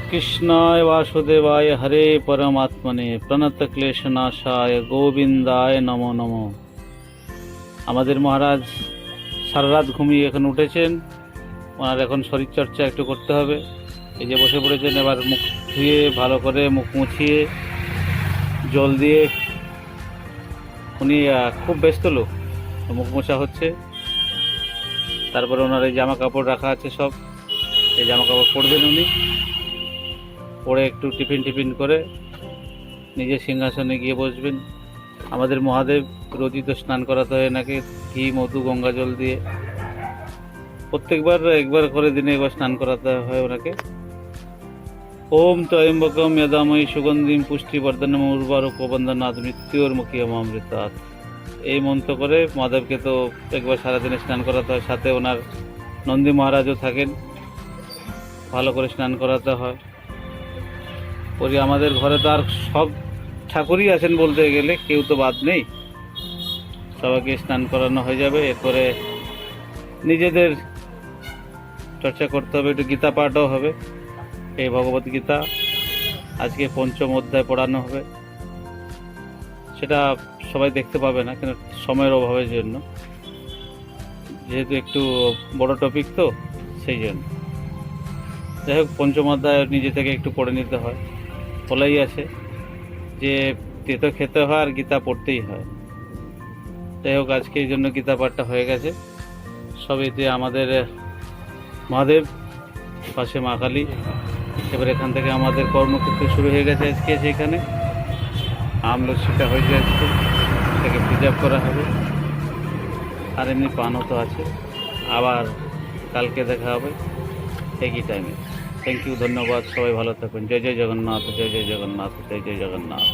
कृष्णाय वासुदेवाय हरे परमात्मने प्रणत क्लेशनाशाय গোবিন্দায় নমো নমো। আমাদের মহারাজ সারা রাত ঘুমিয়ে এখন উঠেছেন। ওনার এখন শরীরচর্চা একটু করতে হবে। এই যে বসে পড়েছেন, এবার মুখ ধুয়ে ভালো করে মুখ মুছিয়ে জল দিয়ে, উনি খুব ব্যস্ত লোক, মুখ মোছা হচ্ছে। তারপরে ওনার এই জামা কাপড় রাখা আছে, সব এই জামা কাপড় পরবেন উনি। পরে একটু টিফিন করে নিজের সিংহাসনে গিয়ে বসবেন। আমাদের মহাদেব রোজই তো স্নান করাতে হয় এনাকে ঘি মধু গঙ্গা জল দিয়ে, প্রত্যেকবার একবার করে দিনে একবার স্নান করাতে হয় ওনাকে। ওম ত্রয়ম্বকম যদামহি সুগন্ধিম পুষ্টিবর্ধনম উর্বারুকবন্ধনাৎ মৃত্যুর্মুক্ষীয়মামৃতাৎ। এই মন্ত্র করে মহাদেবকে তো একবার সারাদিনে স্নান করাতে হয়। সাথে ওনার নন্দী মহারাজও থাকেন, ভালো করে স্নান করাতে হয়। ওই আমাদের ঘরে তো আর সব ঠাকুরই আছেন বলতে গেলে, কেউ তো বাদ নেই। সবাইকে স্নান করানো হয়ে যাবে। এরপরে নিজেদের চর্চা করতে হবে, একটু গীতা পাঠও হবে। এই ভগবত গীতা আজকে ৫ম অধ্যায় পড়ানো হবে। সেটা সবাই দেখতে পাবে না, কেন সময়ের অভাবের জন্য, যেহেতু একটু বড় টপিক তো সেই জন্য। যাই হোক, ৫ম অধ্যায় নিজে থেকে একটু পড়ে নিতে হয়। বলাই আছে যে তেতো খেতে হয় আর গীতা পড়তেই হয়। যাই হোক, আজকে এই জন্য গীতা পাঠটা হয়ে গেছে। সবেতে আমাদের মহাদেব, পাশে মা কালী। এবার এখান থেকে আমাদের কর্মক্ষেত্র শুরু হয়ে গেছে আজকে। সেখানে আমলচ্ছিটা হয়ে যাচ্ছে, সেটাকে প্রিজার্ভ করা হবে। আর এমনি পানও তো আছে। আবার কালকে দেখা হবে একই টাইমে। থ্যাংক ইউ, ধন্যবাদ, সবাই ভালো থাকুন। জয় জয় জগন্নাথ, জয় জয় জগন্নাথ, জয় জয় জগন্নাথ।